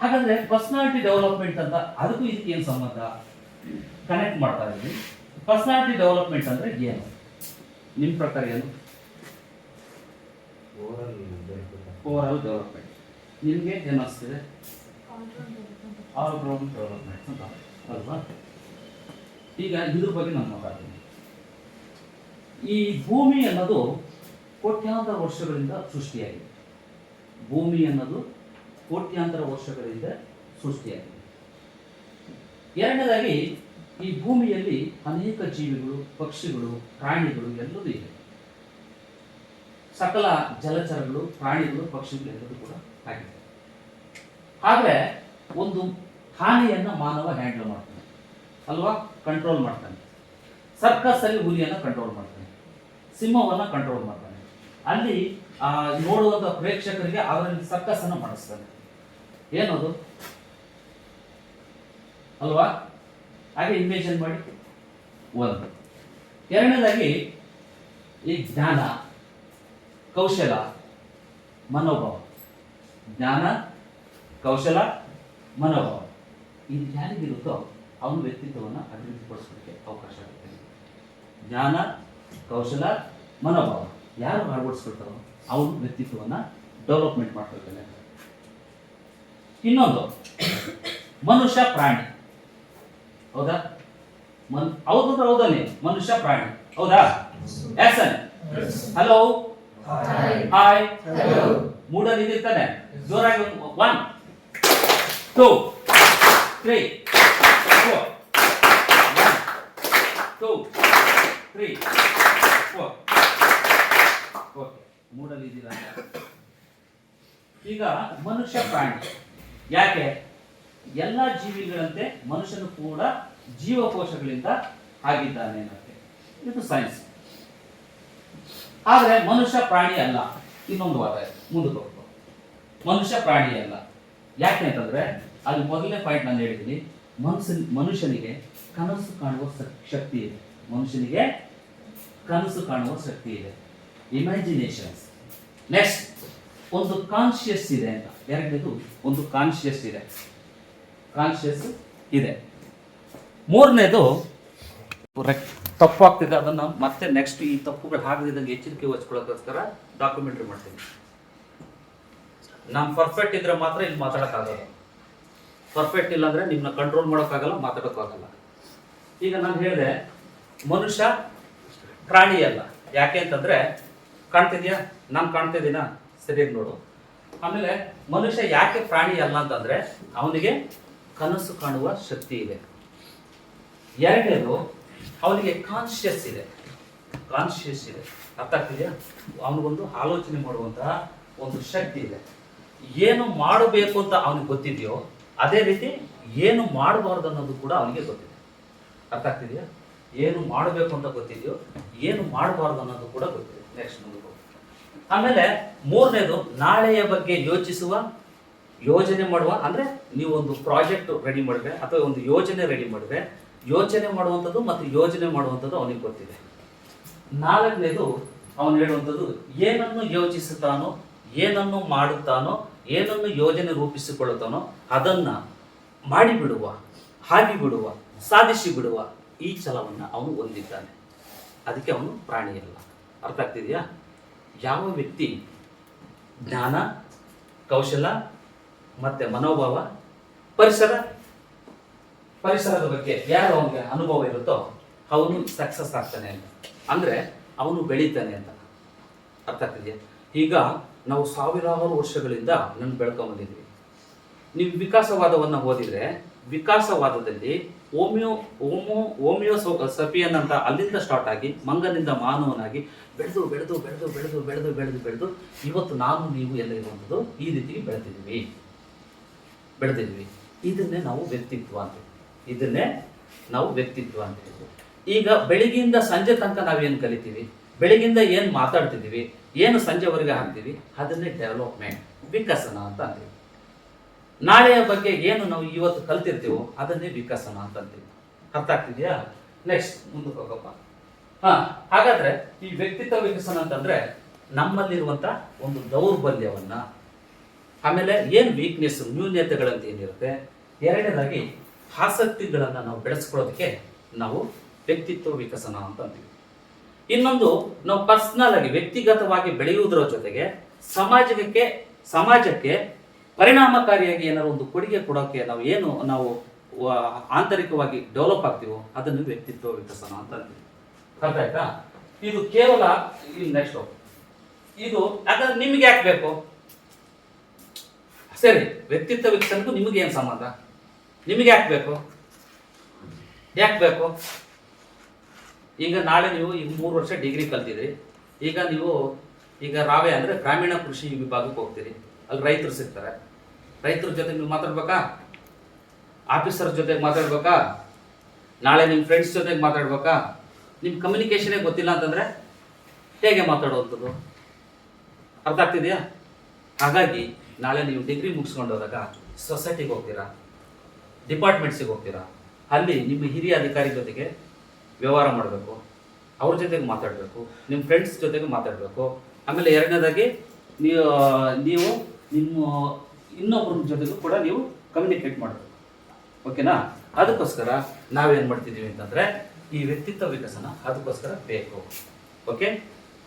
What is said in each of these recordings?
ಹಾಗಾದ್ರೆ personality development ಅಂತ ಅದಕ್ಕೂ ಇದಕ್ಕೆ ಏನು ಸಂಬಂಧ ಕನೆಕ್ಟ್ ಮಾಡ್ತಾ ಇದ್ವಿ. ಪರ್ಸನಾಲಿಟಿ ಡೆವಲಪ್ಮೆಂಟ್ ಅಂದ್ರೆ ಏನು ನಿಮ್ಮ ಪ್ರಕಾರ ಏನು? ಓವರಾಲ್ ಡೆವಲಪ್ಮೆಂಟ್ ನಿಮಗೆ ಏನು ಅನಿಸ್ತಿದೆ? ಆಲ್ರೌಂಡ್ ಡೆವಲಪ್ಮೆಂಟ್ ಅಂತ ಅಲ್ವಾ? ಈಗ ಇದ್ರ ಬಗ್ಗೆ ನಾನು ಮಾತಾಡ್ತೀನಿ. ಈ ಭೂಮಿ ಅನ್ನೋದು ಕೋಟ್ಯಾಂತರ ವರ್ಷಗಳಿಂದ ಸೃಷ್ಟಿಯಾಗಿದೆ. ಭೂಮಿ ಅನ್ನೋದು ಕೋಟ್ಯಾಂತರ ವರ್ಷಗಳಿಂದ ಸೃಷ್ಟಿಯಾಗಿದೆ. ಎರಡನೇದಾಗಿ ಈ ಭೂಮಿಯಲ್ಲಿ ಅನೇಕ ಜೀವಿಗಳು, ಪಕ್ಷಿಗಳು, ಪ್ರಾಣಿಗಳು ಎಲ್ಲದೂ ಇದೆ. ಸಕಲ ಜಲಚರಗಳು, ಪ್ರಾಣಿಗಳು, ಪಕ್ಷಿಗಳು ಎಲ್ಲದೂ ಕೂಡ ಆಗಿದೆ. ಆದರೆ ಒಂದು ಹಾನಿಯನ್ನ ಮಾನವ ಹ್ಯಾಂಡಲ್ ಮಾಡ್ತಾನೆ ಅಲ್ವಾ? ಕಂಟ್ರೋಲ್ ಮಾಡ್ತಾನೆ. ಸರ್ಕಸ್ ಅಲ್ಲಿ ಹುಲಿಯನ್ನ ಕಂಟ್ರೋಲ್ ಮಾಡ್ತಾನೆ, ಸಿಂಹವನ್ನ ಕಂಟ್ರೋಲ್ ಮಾಡ್ತಾನೆ. ಅಲ್ಲಿ ನೋಡುವಂತ ಪ್ರೇಕ್ಷಕರಿಗೆ ಅವರಲ್ಲಿ ಸರ್ಕಸ್ ಅನ್ನು ಮಾಡಿಸ್ತಾನೆ. ಏನದು ಅಲ್ವಾ? ಹಾಗೆ ಇಮೇಜಿನ್ ಮಾಡಿ. ಒಂದು ಎರಡನೇದಾಗಿ ಈ ಜ್ಞಾನ, ಕೌಶಲ, ಮನೋಭಾವ. ಜ್ಞಾನ, ಕೌಶಲ, ಮನೋಭಾವ ಇದು ಯಾರಿಗಿರುತ್ತೋ ಅವನ ವ್ಯಕ್ತಿತ್ವವನ್ನು ಅಭಿವೃದ್ಧಿಪಡಿಸೋದಕ್ಕೆ ಅವಕಾಶ ಆಗುತ್ತೆ. ಜ್ಞಾನ, ಕೌಶಲ, ಮನೋಭಾವ ಯಾರು ಅಳವಡಿಸ್ಕೊಳ್ತಾರೋ ಅವನು ವ್ಯಕ್ತಿತ್ವವನ್ನು ಡೆವಲಪ್ಮೆಂಟ್ ಮಾಡ್ಕೊಳ್ತಾನೆ. ಇನ್ನೊಂದು ಮನುಷ್ಯ ಪ್ರಾಣಿ. ಹೌದಾ? ಹೌದಂದ್ರೆ ಹೌದಾ? ನೀವು ಮನುಷ್ಯ ಪ್ರಾಣಿ ಹೌದಾ? ಆಕ್ಷನ್. ಹಲೋ, ಹಾಯ್, ಮೂಡಲ್ಲಿ ಇದಿರ್ತಾನೆ. ಜೋರಾಗಿ 1 2 3 4 1 2 3 4 ಓಕೆ, ಮೂಡಲ್ಲಿ ಇದ್ದೀರಾ? ಈಗ ಮನುಷ್ಯ ಪ್ರಾಣಿ ಯಾಕೆ? ಎಲ್ಲ ಜೀವಿಗಳಂತೆ ಮನುಷ್ಯನು ಕೂಡ ಜೀವಕೋಶಗಳಿಂದ ಆಗಿದ್ದಾನೆ ಅನ್ನೋಕ್ಕೆ ಇದು ಸೈನ್ಸ್. ಆದರೆ ಮನುಷ್ಯ ಪ್ರಾಣಿ ಅಲ್ಲ. ಇನ್ನೊಂದು ವಾದ ಮುಂದಕ್ಕೆ ಹೋಗ್ಬೋದು. ಮನುಷ್ಯ ಪ್ರಾಣಿ ಅಲ್ಲ. ಯಾಕೆ ಅಂತಂದ್ರೆ ಅಲ್ಲಿ ಮೊದಲನೇ ಪಾಯಿಂಟ್ ನಾನು ಹೇಳಿದ್ದೀನಿ, ಮನುಷ್ಯನಿಗೆ ಕನಸು ಕಾಣುವ ಶಕ್ತಿ ಇದೆ. ಮನುಷ್ಯನಿಗೆ ಕನಸು ಕಾಣುವ ಶಕ್ತಿ ಇದೆ, ಇಮ್ಯಾಜಿನೇಷನ್ಸ್. ನೆಕ್ಸ್ಟ್ ಒಂದು ಕಾನ್ಶಿಯಸ್ ಇದೆ ಅಂತ. ಎರಡನೇದು ಒಂದು ಕಾನ್ಶಿಯಸ್ ಇದೆ, ಕಾನ್ಶಿಯಸ್ ಇದೆ. ಮೂರನೇದು ತಪ್ಪಾಗ್ತಿದೆ, ಅದನ್ನ ಮತ್ತೆ ನೆಕ್ಸ್ಟ್ ಈ ತಪ್ಪುಗಳು ಆಗದಿದ್ದಂಗೆ ಎಚ್ಚರಿಕೆ ವಹಿಸ್ಕೊಳ್ಳೋಕ್ಕೋಸ್ಕರ ಡಾಕ್ಯುಮೆಂಟ್ರಿ ಮಾಡ್ತೀನಿ. ನಾನು ಪರ್ಫೆಕ್ಟ್ ಇದ್ರೆ ಮಾತ್ರ ಇಲ್ಲಿ ಮಾತಾಡೋಕ್ಕಾಗಲ್ಲ. ಪರ್ಫೆಕ್ಟ್ ಇಲ್ಲ ಅಂದ್ರೆ ನಿಮ್ಮನ್ನ ಕಂಟ್ರೋಲ್ ಮಾಡೋಕ್ಕಾಗಲ್ಲ, ಮಾತಾಡೋಕ್ಕಾಗಲ್ಲ. ಈಗ ನಾನು ಹೇಳಿದೆ ಮನುಷ್ಯ ಪ್ರಾಣಿ ಅಲ್ಲ. ಯಾಕೆ ಅಂತಂದ್ರೆ ಕಾಣ್ತಿದ್ಯಾ? ನಾನು ಕಾಣ್ತಿದ್ದೀನಾ? ಸರಿಯಾಗಿ ನೋಡು. ಆಮೇಲೆ ಮನುಷ್ಯ ಯಾಕೆ ಪ್ರಾಣಿ ಅಲ್ಲ ಅಂತಂದ್ರೆ ಅವನಿಗೆ ಕನಸು ಕಾಣುವ ಶಕ್ತಿ ಇದೆ. ಎರಡನೇದು ಅವನಿಗೆ ಕಾನ್ಶಿಯಸ್ ಇದೆ. ಕಾನ್ಶಿಯಸ್ ಇದೆ, ಅರ್ಥ ಆಗ್ತಿದೆಯಾ? ಅವನಿಗೊಂದು ಆಲೋಚನೆ ಮಾಡುವಂತಹ ಒಂದು ಶಕ್ತಿ ಇದೆ. ಏನು ಮಾಡಬೇಕು ಅಂತ ಅವನಿಗೆ ಗೊತ್ತಿದೆಯೋ ಅದೇ ರೀತಿ ಏನು ಮಾಡಬಾರ್ದು ಅನ್ನೋದು ಕೂಡ ಅವನಿಗೆ ಗೊತ್ತಿದೆ. ಅರ್ಥ ಆಗ್ತಿದೆಯಾ? ಏನು ಮಾಡಬೇಕು ಅಂತ ಗೊತ್ತಿದೆಯೋ, ಏನು ಮಾಡಬಾರ್ದು ಅನ್ನೋದು ಕೂಡ ಗೊತ್ತಿದೆ. ನೆಕ್ಸ್ಟ್ ಮುಂದಕ್ಕೆ. ಆಮೇಲೆ ಮೂರನೇದು ನಾಳೆಯ ಬಗ್ಗೆ ಯೋಚಿಸುವ, ಯೋಜನೆ ಮಾಡುವ. ಅಂದ್ರೆ ನೀವು ಒಂದು ಪ್ರಾಜೆಕ್ಟ್ ರೆಡಿ ಮಾಡಿದ್ರೆ ಅಥವಾ ಒಂದು ಯೋಜನೆ ರೆಡಿ ಮಾಡಿದ್ರೆ ಯೋಚನೆ ಮಾಡುವಂಥದ್ದು ಮತ್ತು ಯೋಜನೆ ಮಾಡುವಂಥದ್ದು ಅವನಿಗೆ ಗೊತ್ತಿದೆ. ನಾಲ್ಕನೇದು ಅವನು ಹೇಳುವಂಥದ್ದು ಏನನ್ನು ಯೋಚಿಸುತ್ತಾನೋ, ಏನನ್ನು ಮಾಡುತ್ತಾನೋ, ಏನನ್ನು ಯೋಜನೆ ರೂಪಿಸಿಕೊಳ್ಳುತ್ತಾನೋ ಅದನ್ನ ಮಾಡಿಬಿಡುವ, ಆಗಿಬಿಡುವ, ಸಾಧಿಸಿ ಬಿಡುವ ಈ ಛಲವನ್ನು ಅವನು ಹೊಂದಿದ್ದಾನೆ. ಅದಕ್ಕೆ ಅವನು ಪ್ರಾಣಿಯಲ್ಲ. ಅರ್ಥ ಆಗ್ತಿದೆಯಾ? ಯಾವ ವ್ಯಕ್ತಿ ಜ್ಞಾನ, ಕೌಶಲ ಮತ್ತೆ ಮನೋಭಾವ, ಪರಿಸರದ ಬಗ್ಗೆ ಯಾರು ಅವನಿಗೆ ಅನುಭವ ಇರುತ್ತೋ ಅವನು ಸಕ್ಸಸ್ ಆಗ್ತಾನೆ ಅಂತ, ಅಂದ್ರೆ ಅವನು ಬೆಳೀತಾನೆ ಅಂತ. ಅರ್ಥ ಆಗ್ತಿದೆಯಾ? ಈಗ ನಾವು ಸಾವಿರಾರು ವರ್ಷಗಳಿಂದ ನಾನು ಬೆಳ್ಕೊಂಬಂದಿದ್ವಿ. ನೀವು ವಿಕಾಸವಾದವನ್ನು ಓದಿದ್ರೆ ವಿಕಾಸವಾದದಲ್ಲಿ ಓಮಿಯೋ ಸಪಿಯನ್ ಅಂತ ಅಲ್ಲಿಂದ ಸ್ಟಾರ್ಟ್ ಆಗಿ ಮಂಗನಿಂದ ಮಾನವನಾಗಿ ಬೆಳೆದು ಬೆಳೆದು ಬೆಳೆದು ಬೆಳೆದು ಬೆಳೆದು ಬೆಳೆದು ಬೆಳೆದು ಇವತ್ತು ನಾನು ನೀವು ಎಲ್ಲ ಇರುವಂಥದ್ದು ಈ ರೀತಿಗೆ ಬೆಳೆದಿದ್ವಿ. ಇದನ್ನೇ ನಾವು ವ್ಯಕ್ತಿತ್ವ ಅಂತ ಹೇಳ್ತೀವಿ. ಈಗ ಬೆಳಿಗ್ಗೆಯಿಂದ ಸಂಜೆ ತನಕ ನಾವೇನು ಕಲಿತೀವಿ, ಬೆಳಿಗ್ಗೆಯಿಂದ ಏನು ಮಾತಾಡ್ತಿದ್ದೀವಿ, ಏನು ಸಂಜೆವರೆಗೆ ಹಾಕ್ತೀವಿ, ಅದನ್ನೇ ಡೆವಲಪ್ಮೆಂಟ್, ವಿಕಸನ ಅಂತ ಅಂತೀವಿ. ನಾಳೆಯ ಬಗ್ಗೆ ಏನು ನಾವು ಇವತ್ತು ಕಲ್ತಿರ್ತೀವೋ ಅದನ್ನೇ ವಿಕಸನ ಅಂತ ಅಂತೀವಿ. ಅರ್ಥ ಆಗ್ತಿದೆಯಾ? ನೆಕ್ಸ್ಟ್ ಮುಂದಕ್ಕೆ ಹೋಗಪ್ಪ. ಹಾಗಾದ್ರೆ ಈ ವ್ಯಕ್ತಿತ್ವ ವಿಕಸನ ಅಂತಂದ್ರೆ ನಮ್ಮಲ್ಲಿರುವಂತ ಒಂದು ದೌರ್ಬಲ್ಯವನ್ನ ಆಮೇಲೆ ಏನು ವೀಕ್ನೆಸ್ ನ್ಯೂನ್ಯತೆಗಳಂತ ಏನಿರುತ್ತೆ. ಎರಡನೇದಾಗಿ ಆಸಕ್ತಿಗಳನ್ನು ನಾವು ಬೆಳೆಸ್ಕೊಳ್ಳೋದಕ್ಕೆ ನಾವು ವ್ಯಕ್ತಿತ್ವ ವಿಕಸನ ಅಂತ ಅಂತೀವಿ. ಇನ್ನೊಂದು ನಾವು ಪರ್ಸನಲ್ ಆಗಿ ವ್ಯಕ್ತಿಗತವಾಗಿ ಬೆಳೆಯುವುದರ ಜೊತೆಗೆ ಸಮಾಜಕ್ಕೆ ಪರಿಣಾಮಕಾರಿಯಾಗಿ ಏನಾದ್ರು ಒಂದು ಕೊಡುಗೆ ಕೊಡೋಕೆ ನಾವು ಆಂತರಿಕವಾಗಿ ಡೆವಲಪ್ ಆಗ್ತೀವೋ ಅದನ್ನು ವ್ಯಕ್ತಿತ್ವ ವಿಕಸನ ಅಂತ ಅಂತೀವಿ. ಅರ್ಥ ಆಯ್ತಾ? ಇದು ಕೇವಲ ನೆಕ್ಸ್ಟ್ ಇದು ಯಾಕಂದ್ರೆ ನಿಮ್ಗೆ ಯಾಕೆ ಬೇಕು? ಸರಿ, ವ್ಯಕ್ತಿತ್ವ ವಿಕಸನಕ್ಕೂ ನಿಮಗೆ ಏನು ಸಂಬಂಧ? ನಿಮಗೆ ಯಾಕೆ ಬೇಕು? ಈಗ ನಾಳೆ ನೀವು ಈಗ 3 ವರ್ಷ ಡಿಗ್ರಿ ಕಲ್ತಿದ್ರಿ. ಈಗ ರಾವೆ ಅಂದ್ರೆ ಗ್ರಾಮೀಣ ಕೃಷಿ ವಿಭಾಗಕ್ಕೆ ಹೋಗ್ತೀರಿ. ಅಲ್ಲಿ ರೈತರು ಸಿಗ್ತಾರೆ. ರೈತರ ಜೊತೆ ನೀವು ಮಾತಾಡ್ಬೇಕಾ? ಆಫೀಸರ್ ಜೊತೆಗೆ ಮಾತಾಡ್ಬೇಕಾ? ನಾಳೆ ನಿಮ್ಮ ಫ್ರೆಂಡ್ಸ್ ಜೊತೆಗೆ ಮಾತಾಡ್ಬೇಕಾ? ನಿಮ್ಮ ಕಮ್ಯುನಿಕೇಶನೇ ಗೊತ್ತಿಲ್ಲ ಅಂತಂದ್ರೆ ಹೇಗೆ ಮಾತಾಡೋವಂಥದ್ದು? ಅರ್ಥ ಆಗ್ತಿದೆಯಾ? ಹಾಗಾಗಿ ನಾಳೆ ನೀವು ಡಿಗ್ರಿ ಮುಗಿಸ್ಕೊಂಡು ಹೋದಾಗ ಸೊಸೈಟಿಗೆ ಹೋಗ್ತೀರಾ, ಡಿಪಾರ್ಟ್ಮೆಂಟ್ಸಿಗೆ ಹೋಗ್ತೀರಾ. ಅಲ್ಲಿ ನಿಮ್ಮ ಹಿರಿಯ ಅಧಿಕಾರಿ ಜೊತೆಗೆ ವ್ಯವಹಾರ ಮಾಡಬೇಕು, ಅವ್ರ ಜೊತೆಗೆ ಮಾತಾಡಬೇಕು, ನಿಮ್ಮ ಫ್ರೆಂಡ್ಸ್ ಜೊತೆಗೆ ಮಾತಾಡಬೇಕು. ಆಮೇಲೆ ಎರಡನೇದಾಗಿ ನೀವು ನಿಮ್ಮ ಇನ್ನೊಬ್ಬರ ಜೊತೆಗೂ ಕೂಡ ನೀವು ಕಮ್ಯುನಿಕೇಟ್ ಮಾಡಬೇಕು. ಓಕೆನಾ? ಅದಕ್ಕೋಸ್ಕರ ನಾವೇನು ಮಾಡ್ತಿದ್ದೀವಿ ಅಂತಂದರೆ ಈ ವ್ಯಕ್ತಿತ್ವ ವಿಕಸನ ಅದಕ್ಕೋಸ್ಕರ ಬೇಕು. ಓಕೆ,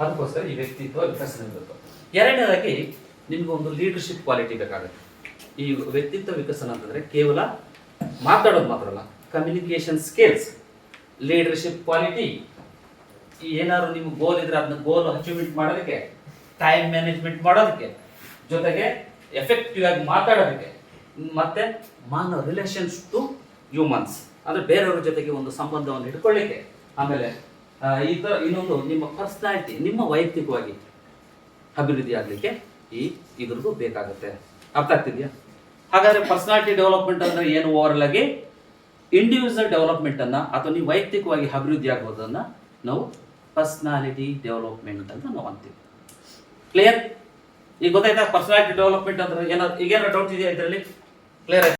ಅದಕ್ಕೋಸ್ಕರ ಈ ವ್ಯಕ್ತಿತ್ವ ವಿಕಸನ ಬೇಕು. ಎರಡನೇದಾಗಿ ನಿಮ್ಗೆ ಒಂದು ಲೀಡರ್ಶಿಪ್ ಕ್ವಾಲಿಟಿ ಬೇಕಾಗುತ್ತೆ. ಈ ವ್ಯಕ್ತಿತ್ವ ವಿಕಸನ ಅಂತಂದರೆ ಕೇವಲ ಮಾತಾಡೋದು ಮಾತ್ರ ಅಲ್ಲ, ಕಮ್ಯುನಿಕೇಷನ್ ಸ್ಕಿಲ್ಸ್, ಲೀಡರ್ಶಿಪ್ ಕ್ವಾಲಿಟಿ. ಏನಾದ್ರು ನಿಮ್ಗೆ ಗೋಲ್ ಇದ್ರೆ ಅದನ್ನ ಗೋಲ್ ಅಚೀವ್ಮೆಂಟ್ ಮಾಡೋದಕ್ಕೆ, ಟೈಮ್ ಮ್ಯಾನೇಜ್ಮೆಂಟ್ ಮಾಡೋದಕ್ಕೆ, ಜೊತೆಗೆ ಎಫೆಕ್ಟಿವ್ ಆಗಿ ಮಾತಾಡೋದಕ್ಕೆ, ಮತ್ತೆ ರಿಲೇಷನ್ಸ್ ಟು ಹ್ಯೂಮನ್ಸ್ ಅಂದರೆ ಬೇರೆಯವ್ರ ಜೊತೆಗೆ ಒಂದು ಸಂಬಂಧವನ್ನು ಇಟ್ಕೊಳ್ಳಿಕ್ಕೆ. ಆಮೇಲೆ ಈ ಥರ ಇನ್ನೊಂದು ನಿಮ್ಮ ಪರ್ಸನಾಲಿಟಿ, ನಿಮ್ಮ ವೈಯಕ್ತಿಕವಾಗಿ ಅಭಿವೃದ್ಧಿ ಆಗಲಿಕ್ಕೆ ಇದ್ರದ್ದು ಬೇಕಾಗುತ್ತೆ. ಅರ್ಥ ಆಗ್ತಿದೆಯಾ? ಹಾಗಾದ್ರೆ ಪರ್ಸನಾಲಿಟಿ ಡೆವಲಪ್ಮೆಂಟ್ ಅಂದರೆ ಏನು? ಓವರ್ ಆಗಿ ಇಂಡಿವಿಜುವಲ್ ಡೆವಲಪ್ಮೆಂಟ್ ಅನ್ನ ಅಥವಾ ನೀವು ವೈಯಕ್ತಿಕವಾಗಿ ಅಭಿವೃದ್ಧಿ ಆಗೋದನ್ನ ನಾವು ಪರ್ಸನಾಲಿಟಿ ಡೆವಲಪ್ಮೆಂಟ್ ಅಂತ ನಾವು ಅಂತೀವಿ. ಕ್ಲಿಯರ್? ಈಗ ಗೊತ್ತಾಯ್ತಾ ಪರ್ಸನಾಲಿಟಿ ಡೆವಲಪ್ಮೆಂಟ್ ಅಂದ್ರೆ ಏನಾದ್ರು ಈಗೇನಾದ್ರು ಡೌಟ್ ಇದೆಯಾ ಇದರಲ್ಲಿ? ಕ್ಲಿಯರ್ ಆಯ್ತು?